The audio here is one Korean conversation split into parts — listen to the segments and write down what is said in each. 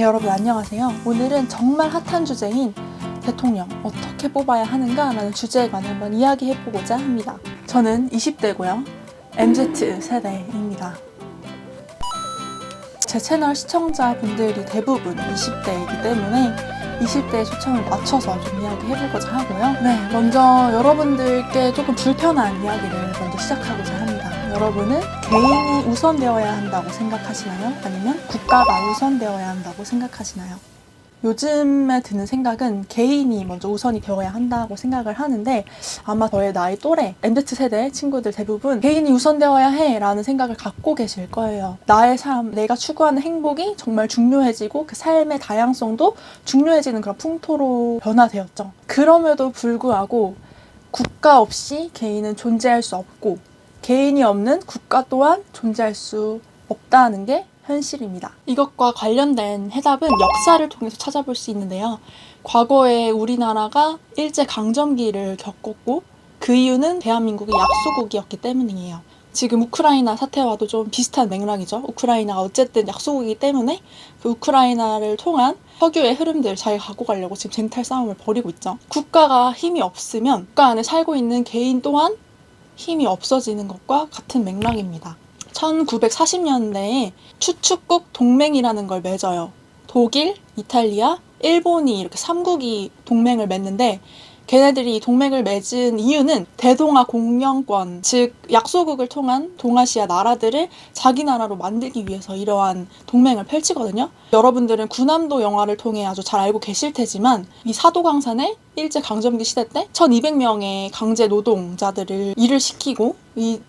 네, 여러분 안녕하세요. 오늘은 정말 핫한 주제인 대통령 어떻게 뽑아야 하는가 라는 주제에 관해 한번 이야기해보고자 합니다. 저는 20대고요. MZ 세대입니다. 제 채널 시청자분들이 대부분 20대이기 때문에 20대의 초점을 맞춰서 좀 이야기해보고자 하고요. 네, 먼저 여러분들께 조금 불편한 이야기를 먼저 시작하고자 합니다. 여러분은 개인이 우선되어야 한다고 생각하시나요? 아니면 국가가 우선되어야 한다고 생각하시나요? 요즘에 드는 생각은 개인이 먼저 우선이 되어야 한다고 생각을 하는데, 아마 저의 나이 또래 MZ세대 친구들 대부분 개인이 우선되어야 해 라는 생각을 갖고 계실 거예요. 나의 삶, 내가 추구하는 행복이 정말 중요해지고 그 삶의 다양성도 중요해지는 그런 풍토로 변화되었죠. 그럼에도 불구하고 국가 없이 개인은 존재할 수 없고 개인이 없는 국가 또한 존재할 수 없다는 게 현실입니다. 이것과 관련된 해답은 역사를 통해서 찾아볼 수 있는데요. 과거에 우리나라가 일제강점기를 겪었고 그 이유는 대한민국이 약소국이었기 때문이에요. 지금 우크라이나 사태와도 좀 비슷한 맥락이죠. 우크라이나가 어쨌든 약소국이기 때문에 그 우크라이나를 통한 석유의 흐름들을 잘 갖고 가려고 지금 쟁탈 싸움을 벌이고 있죠. 국가가 힘이 없으면 국가 안에 살고 있는 개인 또한 힘이 없어지는 것과 같은 맥락입니다. 1940년대에 추축국 동맹이라는 걸 맺어요. 독일, 이탈리아, 일본이 이렇게 3국이 동맹을 맺는데, 걔네들이 이 동맹을 맺은 이유는 대동아 공영권, 즉 약소국을 통한 동아시아 나라들을 자기 나라로 만들기 위해서 이러한 동맹을 펼치거든요. 여러분들은 군함도 영화를 통해 아주 잘 알고 계실 테지만, 이 사도강산의 일제강점기 시대 때 1200명의 강제 노동자들을 일을 시키고 이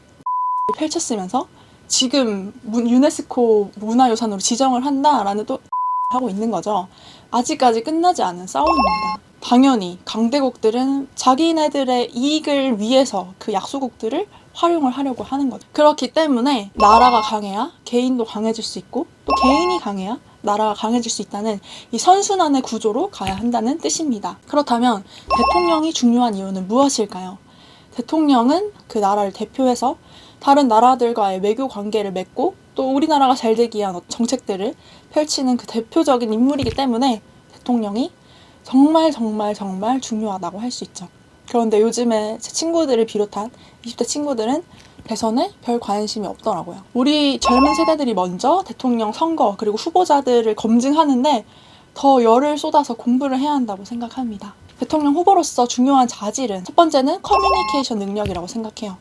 펼쳤으면서 지금 유네스코 문화유산으로 지정을 한다라는 또 하고 있는 거죠. 아직까지 끝나지 않은 싸움입니다. 당연히 강대국들은 자기네들의 이익을 위해서 그 약소국들을 활용을 하려고 하는 거죠. 그렇기 때문에 나라가 강해야 개인도 강해질 수 있고, 또 개인이 강해야 나라가 강해질 수 있다는 이 선순환의 구조로 가야 한다는 뜻입니다. 그렇다면 대통령이 중요한 이유는 무엇일까요? 대통령은 그 나라를 대표해서 다른 나라들과의 외교 관계를 맺고 또 우리나라가 잘 되기 위한 정책들을 펼치는 그 대표적인 인물이기 때문에 대통령이 정말 중요하다고 할 수 있죠. 그런데 요즘에 제 친구들을 비롯한 20대 친구들은 대선에 별 관심이 없더라고요. 우리 젊은 세대들이 먼저 대통령 선거 그리고 후보자들을 검증하는데 더 열을 쏟아서 공부를 해야 한다고 생각합니다. 대통령 후보로서 중요한 자질은 첫 번째는 커뮤니케이션 능력이라고 생각해요.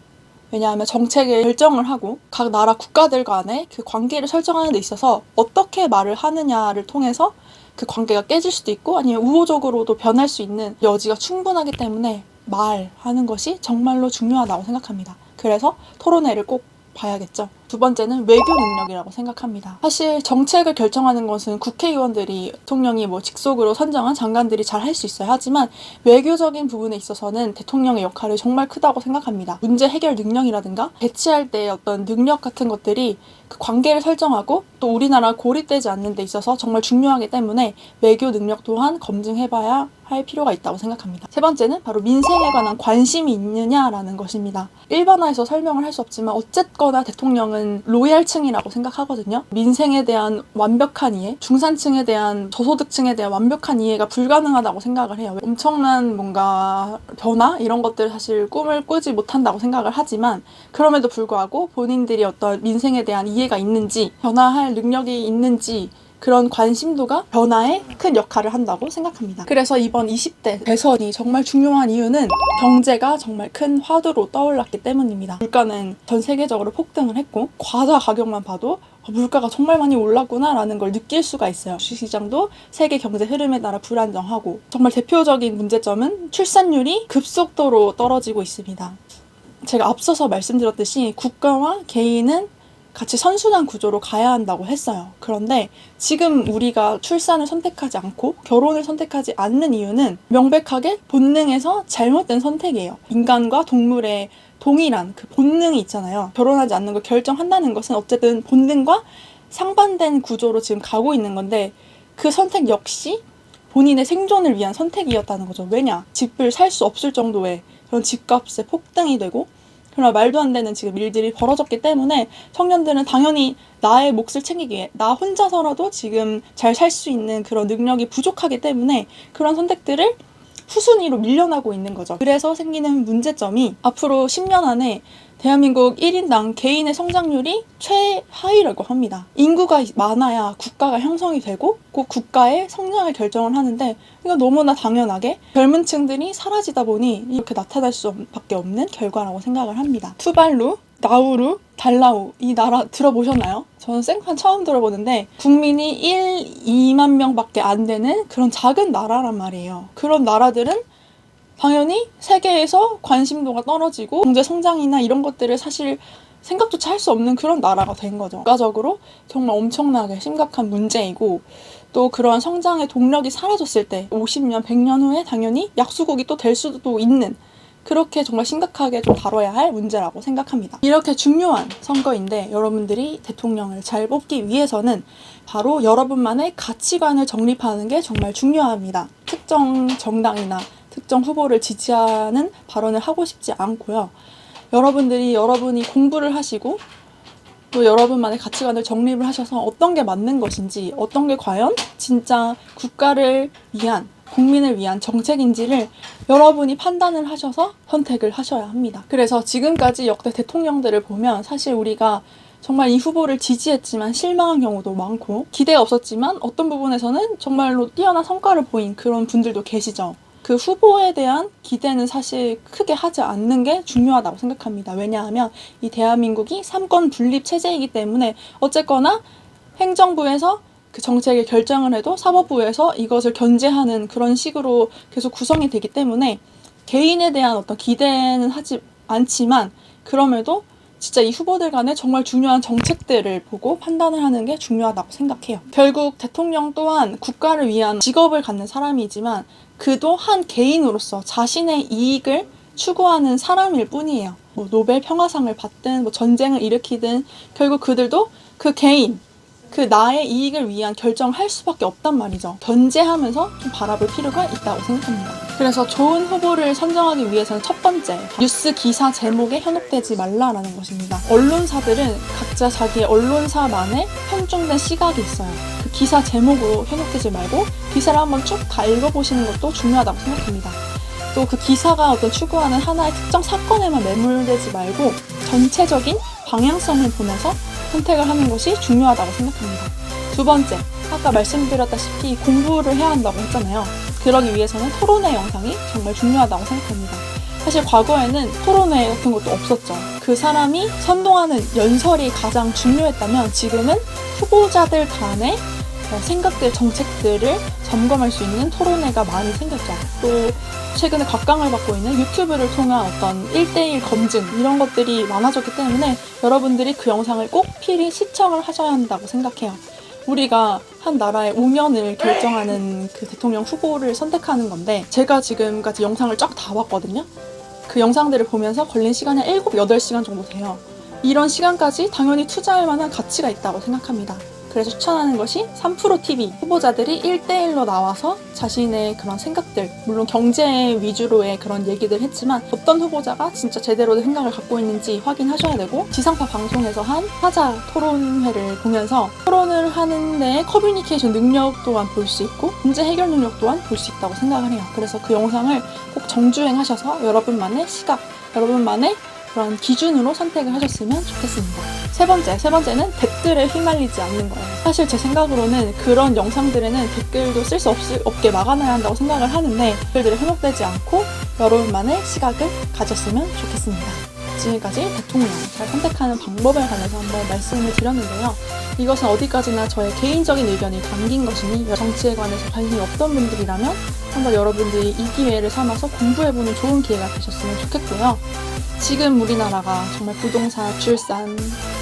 왜냐하면 정책을 결정을 하고 각 나라 국가들 간의 그 관계를 설정하는 데 있어서 어떻게 말을 하느냐를 통해서 그 관계가 깨질 수도 있고 아니면 우호적으로도 변할 수 있는 여지가 충분하기 때문에 말하는 것이 정말로 중요하다고 생각합니다. 그래서 토론회를 꼭 봐야겠죠. 두 번째는 외교 능력이라고 생각합니다. 사실 정책을 결정하는 것은 국회의원들이, 대통령이 직속으로 선정한 장관들이 잘 할 수 있어야 하지만 외교적인 부분에 있어서는 대통령의 역할이 정말 크다고 생각합니다. 문제 해결 능력이라든가 배치할 때 어떤 능력 같은 것들이 그 관계를 설정하고 또 우리나라 고립되지 않는 데 있어서 정말 중요하기 때문에 외교 능력 또한 검증해봐야 할 필요가 있다고 생각합니다. 세 번째는 바로 민생에 관한 관심이 있느냐라는 것입니다. 일반화해서 설명을 할 수 없지만 어쨌거나 대통령은 로얄층이라고 생각하거든요. 민생에 대한 완벽한 이해, 중산층에 대한, 저소득층에 대한 완벽한 이해가 불가능하다고 생각을 해요. 엄청난 뭔가 변화? 이런 것들 사실 꿈을 꾸지 못한다고 생각을 하지만 그럼에도 불구하고 본인들이 어떤 민생에 대한 이해가 있는지, 변화할 능력이 있는지 그런 관심도가 변화에 큰 역할을 한다고 생각합니다. 그래서 이번 20대 대선이 정말 중요한 이유는 경제가 정말 큰 화두로 떠올랐기 때문입니다. 물가는 전 세계적으로 폭등을 했고 과자 가격만 봐도 물가가 정말 많이 올랐구나 라는 걸 느낄 수가 있어요. 주식시장도 세계 경제 흐름에 따라 불안정하고, 정말 대표적인 문제점은 출산율이 급속도로 떨어지고 있습니다. 제가 앞서서 말씀드렸듯이 국가와 개인은 같이 선순환 구조로 가야 한다고 했어요. 그런데 지금 우리가 출산을 선택하지 않고 결혼을 선택하지 않는 이유는 명백하게 본능에서 잘못된 선택이에요. 인간과 동물의 동일한 그 본능이 있잖아요. 결혼하지 않는 걸 결정한다는 것은 어쨌든 본능과 상반된 구조로 지금 가고 있는 건데, 그 선택 역시 본인의 생존을 위한 선택이었다는 거죠. 왜냐? 집을 살 수 없을 정도의 그런 집값의 폭등이 되고 그런 말도 안 되는 지금 일들이 벌어졌기 때문에 청년들은 당연히 나의 몫을 챙기기 위해 나 혼자서라도 지금 잘 살 수 있는 그런 능력이 부족하기 때문에 그런 선택들을 후순위로 밀려나고 있는 거죠. 그래서 생기는 문제점이 앞으로 10년 안에 대한민국 1인당 개인의 성장률이 최하위라고 합니다. 인구가 많아야 국가가 형성이 되고 그 국가의 성장을 결정을 하는데 이거 너무나 당연하게 젊은 층들이 사라지다 보니 이렇게 나타날 수밖에 없는 결과라고 생각을 합니다. 투발루, 나우루, 달라우 이 나라 들어보셨나요? 저는 생판 처음 들어보는데 국민이 2만 명밖에 안 되는 그런 작은 나라란 말이에요. 그런 나라들은 당연히 세계에서 관심도가 떨어지고 경제 성장이나 이런 것들을 사실 생각조차 할 수 없는 그런 나라가 된 거죠. 국가적으로 정말 엄청나게 심각한 문제이고 또 그런 성장의 동력이 사라졌을 때 50년, 100년 후에 당연히 약수국이 또 될 수도 있는 그렇게 정말 심각하게 좀 다뤄야 할 문제라고 생각합니다. 이렇게 중요한 선거인데 여러분들이 대통령을 잘 뽑기 위해서는 바로 여러분만의 가치관을 정립하는 게 정말 중요합니다. 특정 정당이나 특정 후보를 지지하는 발언을 하고 싶지 않고요. 여러분이 공부를 하시고 또 여러분만의 가치관을 정립을 하셔서 어떤 게 맞는 것인지 어떤 게 과연 진짜 국가를 위한 국민을 위한 정책인지를 여러분이 판단을 하셔서 선택을 하셔야 합니다. 그래서 지금까지 역대 대통령들을 보면 사실 우리가 정말 이 후보를 지지했지만 실망한 경우도 많고 기대가 없었지만 어떤 부분에서는 정말로 뛰어난 성과를 보인 그런 분들도 계시죠. 그 후보에 대한 기대는 사실 크게 하지 않는 게 중요하다고 생각합니다. 왜냐하면 이 대한민국이 삼권 분립 체제이기 때문에 어쨌거나 행정부에서 그 정책을 결정을 해도 사법부에서 이것을 견제하는 그런 식으로 계속 구성이 되기 때문에 개인에 대한 어떤 기대는 하지 않지만 그럼에도 진짜 이 후보들 간에 정말 중요한 정책들을 보고 판단을 하는 게 중요하다고 생각해요. 결국 대통령 또한 국가를 위한 직업을 갖는 사람이지만 그도 한 개인으로서 자신의 이익을 추구하는 사람일 뿐이에요. 뭐 노벨 평화상을 받든 뭐 전쟁을 일으키든 결국 그들도 그 개인, 그 나의 이익을 위한 결정을 할 수밖에 없단 말이죠. 견제하면서 좀 바라볼 필요가 있다고 생각합니다. 그래서 좋은 후보를 선정하기 위해서는 첫 번째, 뉴스 기사 제목에 현혹되지 말라라는 것입니다. 언론사들은 각자 자기의 언론사만의 편중된 시각이 있어요. 그 기사 제목으로 현혹되지 말고 기사를 한번 쭉 다 읽어보시는 것도 중요하다고 생각합니다. 또 그 기사가 어떤 추구하는 하나의 특정 사건에만 매몰되지 말고 전체적인 방향성을 보면서 선택을 하는 것이 중요하다고 생각합니다. 두 번째, 아까 말씀드렸다시피 공부를 해야 한다고 했잖아요. 그러기 위해서는 토론회 영상이 정말 중요하다고 생각합니다. 사실 과거에는 토론회 같은 것도 없었죠. 그 사람이 선동하는 연설이 가장 중요했다면 지금은 후보자들 간의 생각들, 정책들을 점검할 수 있는 토론회가 많이 생겼죠. 또 최근에 각광을 받고 있는 유튜브를 통한 어떤 1대1 검증 이런 것들이 많아졌기 때문에 여러분들이 그 영상을 꼭 필히 시청을 하셔야 한다고 생각해요. 우리가 한 나라의 운명을 결정하는 그 대통령 후보를 선택하는 건데 제가 지금까지 영상을 쫙 다 봤거든요. 그 영상들을 보면서 걸린 시간이 7, 8시간 정도 돼요. 이런 시간까지 당연히 투자할 만한 가치가 있다고 생각합니다. 그래서 추천하는 것이 3프로TV 후보자들이 1대1로 나와서 자신의 그런 생각들, 물론 경제 위주로의 그런 얘기들 했지만 어떤 후보자가 진짜 제대로 된 생각을 갖고 있는지 확인하셔야 되고 지상파 방송에서 한 사자 토론회를 보면서 토론을 하는 데에 커뮤니케이션 능력 또한 볼 수 있고 문제 해결 능력 또한 볼 수 있다고 생각을 해요. 그래서 그 영상을 꼭 정주행하셔서 여러분만의 시각, 여러분만의 그런 기준으로 선택을 하셨으면 좋겠습니다. 세 번째는 댓글에 휘말리지 않는 거예요. 사실 제 생각으로는 그런 영상들에는 댓글도 쓸 수 없게 막아놔야 한다고 생각을 하는데 댓글들이 현혹되지 않고 여러분만의 시각을 가졌으면 좋겠습니다. 지금까지 대통령 잘 선택하는 방법에 관해서 한번 말씀을 드렸는데요. 이것은 어디까지나 저의 개인적인 의견이 담긴 것이니 정치에 관해서 관심이 없던 분들이라면 한번 여러분들이 이 기회를 삼아서 공부해보는 좋은 기회가 되셨으면 좋겠고요. 지금 우리나라가 정말 부동산, 출산,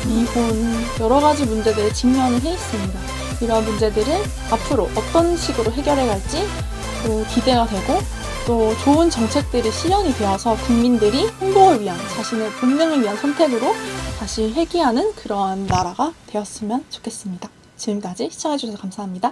이혼 여러 가지 문제들에 직면을 해 있습니다. 이런 문제들을 앞으로 어떤 식으로 해결해 갈지 기대가 되고 또 좋은 정책들이 실현이 되어서 국민들이 행복을 위한 자신의 본능을 위한 선택으로 다시 회귀하는 그런 나라가 되었으면 좋겠습니다. 지금까지 시청해주셔서 감사합니다.